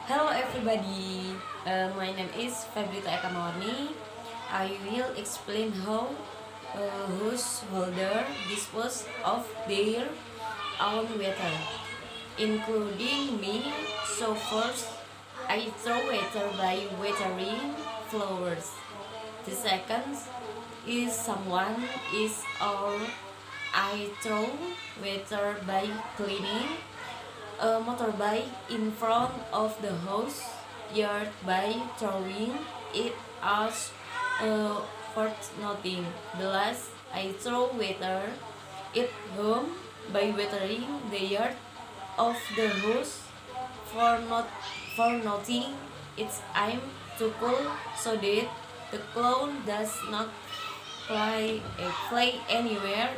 Hello everybody, my name is Febrita Ekamarni. I will explain how householder dispose of their own water, including me. So first, I throw water by watering flowers. The second is someone is or I throw water by cleaning a motorbike in front of the house yard by throwing it out for nothing. The last, I throw water it home by watering the yard of the house for not for nothing. It's I'm too cool so that the clown does not fly anywhere.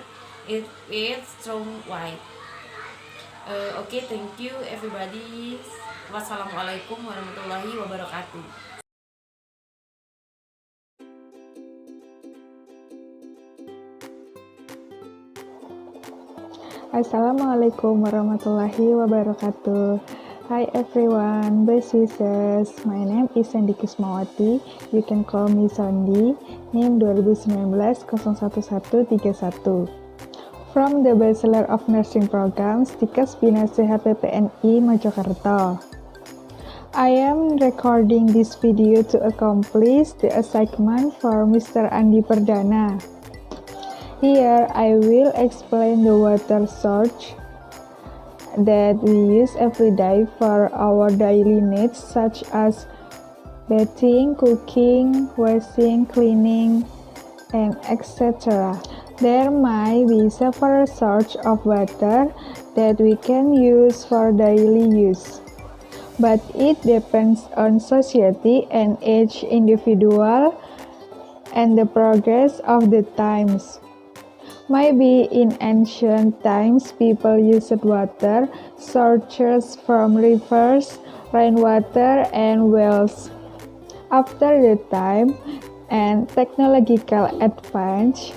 It's thrown wide. Oke, thank you everybody. Wassalamualaikum warahmatullahi wabarakatuh. Assalamualaikum warahmatullahi wabarakatuh. Hi everyone, best wishes. My name is Sandy Kismawati. You can call me Sandy. Name 2019-01131. From the Bachelor of Nursing Program, Stikes Bina Sehat PPNI Mojokerto. I am recording this video to accomplish the assignment for Mr. Andi Perdana. Here I will explain the water source that we use every day for our daily needs such as bathing, cooking, washing, cleaning, and etc. There might be several sources of water that we can use for daily use, but it depends on society and each individual and the progress of the times. Maybe in ancient times people used water sources from rivers, rainwater, and wells. After the time and technological advance,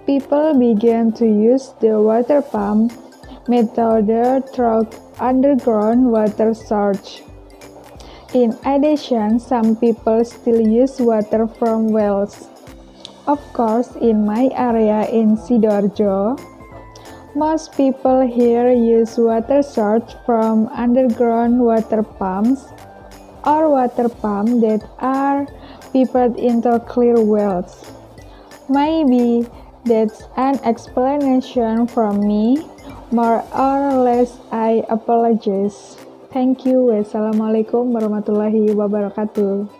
people began to use the water pump method through underground water source. In addition, some people still use water from wells. Of course, in my area in Sidoarjo, most people here use water source from underground water pumps or water pumps that are piped into clear wells. Maybe that's an explanation from me. More or less, I apologize. Thank you. Wassalamualaikum warahmatullahi wabarakatuh.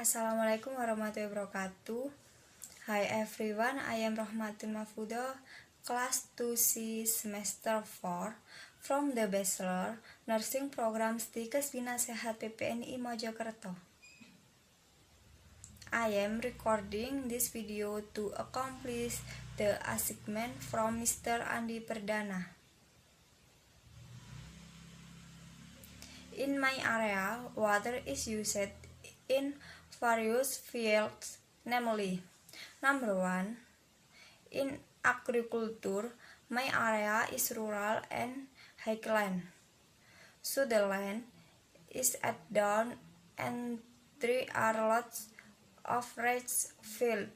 Assalamualaikum warahmatullahi wabarakatuh. Hi everyone, I am Rahmatin Mahfudoh, class 2C semester 4 from the Bachelor Nursing Program Stikes Bina Sehat PPNI Mojokerto. I am recording this video to accomplish the assignment from Mr. Andi Perdana. In my area, water is used in various fields, namely, number 1, in agriculture, my area is rural and highland, so the land is at down and there are lots of rice fields.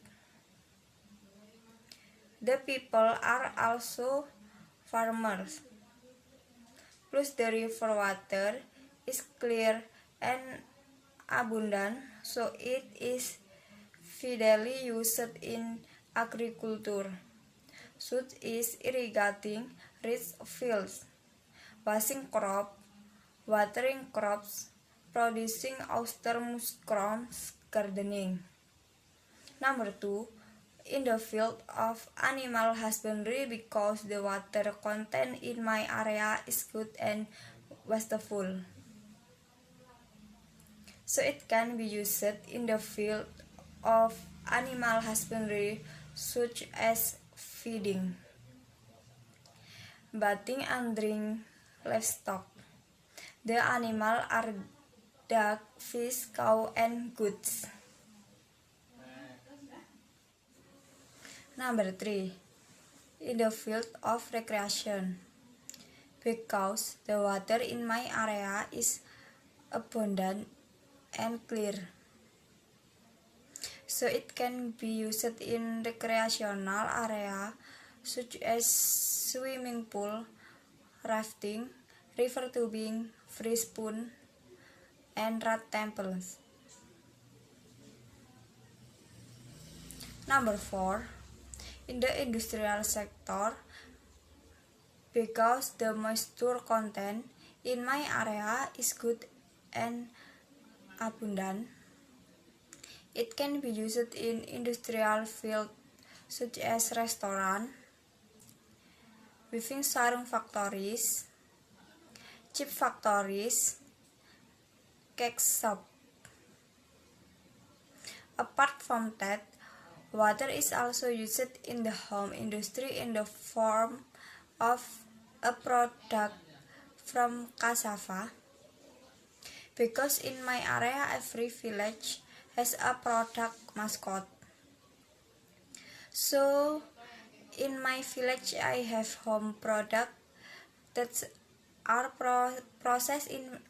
The people are also farmers, plus the river water is clear and abundant, so it is widely used in agriculture, such as irrigating rich fields, washing crops, watering crops, producing oyster mushrooms, gardening. Number 2, in the field of animal husbandry, because the water content in my area is good and wasteful, so it can be used in the field of animal husbandry such as feeding, bathing and drinking livestock. The animal are duck, fish, cow, and goats. Number 3. In the field of recreation. Because the water in my area is abundant and clear, so it can be used in recreational area such as swimming pool, rafting, river tubing, free spoon, and rat temples. Number 4. In the industrial sector, because the moisture content in my area is good and abundant, it can be used in industrial field such as restaurant, weaving sarung factories, chip factories, cake shop. Apart from that, water is also used in the home industry in the form of a product from cassava, because in my area every village has a product mascot. So in my village I have home product that are processed in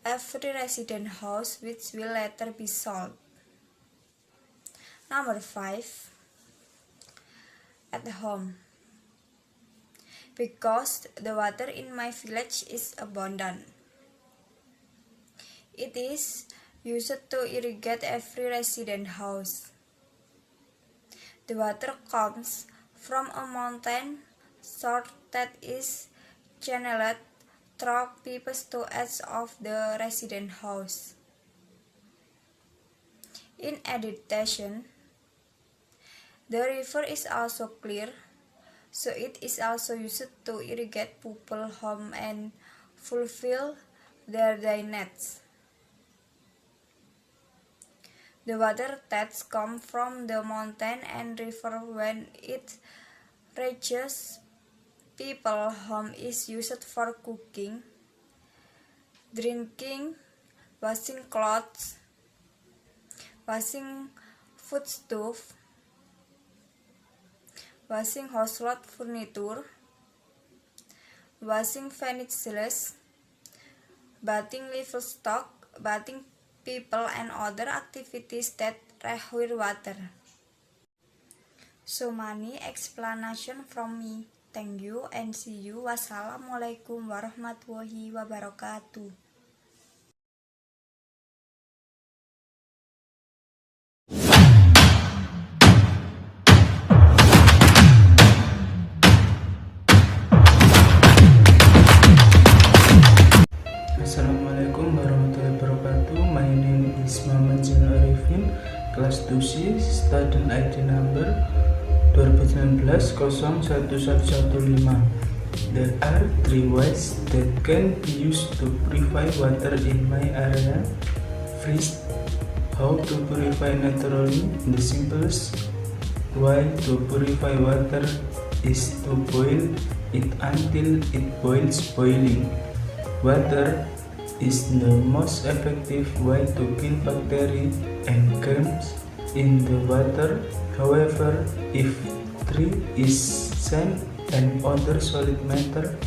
every resident house, which will later be sold. Number 5. At home. Because the water in my village is abundant, it is used to irrigate every resident house. The water comes from a mountain source that is channeled through pipes to edge of the resident house. In addition, the river is also clear, so it is also used to irrigate people's home and fulfill their daily needs. The water that comes from the mountain and river when it reaches people's home is used for cooking, drinking, washing clothes, washing foodstuff, washing household furniture, washing vehicles, bathing livestock, bathing people, and other activities that require water. So many explanation from me. Thank you and see you. Wassalamualaikum warahmatullahi wabarakatuh. Assalamualaikum warahmatullahi wabarakatuh. My name is Muhammad Zainal Arifin, kelas 2C, student ID number 2019-01115. There are 3 ways that can be used to purify water in my area. First, how to purify naturally. The simplest way to purify water is to boil it until it boiling. Water is the most effective way to kill bacteria and germs in the water. However, if there is sand and other solid matter,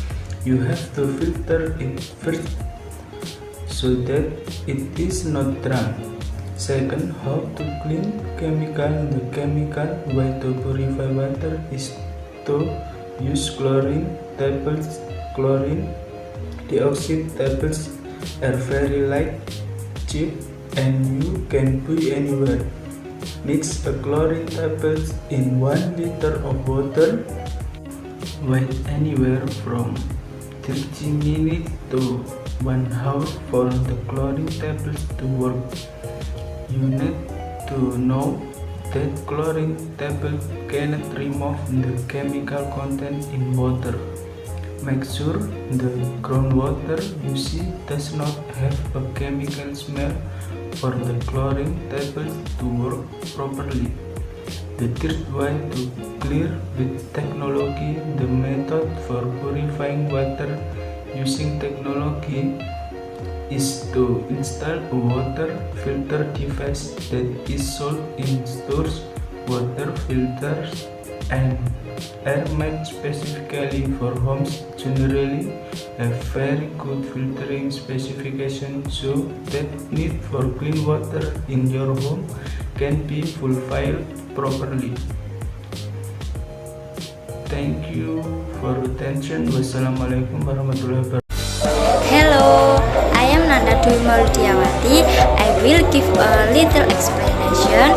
you have to filter it first so that it is not drunk. Second, how to clean chemical. The chemical way to purify water is to use chlorine tablets. Chlorine dioxide tablets are very light, cheap, and you can buy anywhere. Mix a chlorine tablet in 1 liter of water. Wait anywhere from 30 minutes to 1 hour for the chlorine tablets to work. You need to know that chlorine tablet cannot remove the chemical content in water. Make sure the groundwater you see does not have a chemical smell for the chlorine tablets to work properly. The third way to clear with technology. The method for purifying water using technology is to install a water filter device that is sold in stores water filters and air made specifically for homes generally have very good filtering specifications, so that need for clean water in your home can be fulfilled properly. Thank you for attention. Wassalamualaikum warahmatullahi wabarakatuh. Hello, I am Nanda Dwi Mauludiyawati. I will give a little explanation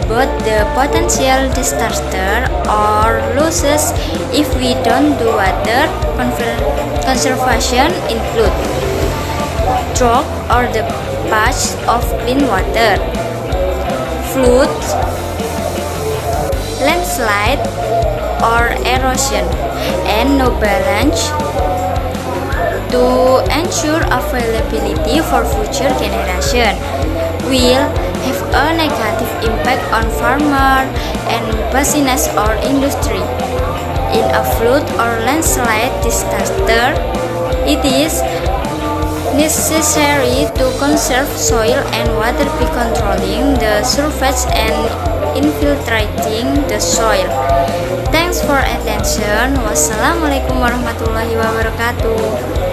about the potential disaster or losses if we don't do water conservation include drought or the patch of clean water, floods, landslide or erosion, and no balance to ensure availability for future generation will have a negative impact on farmer and business or industry. In a flood or landslide disaster, it is necessary to conserve soil and water by controlling the surface and infiltrating the soil. Thanks for attention. Wassalamualaikum warahmatullahi wabarakatuh.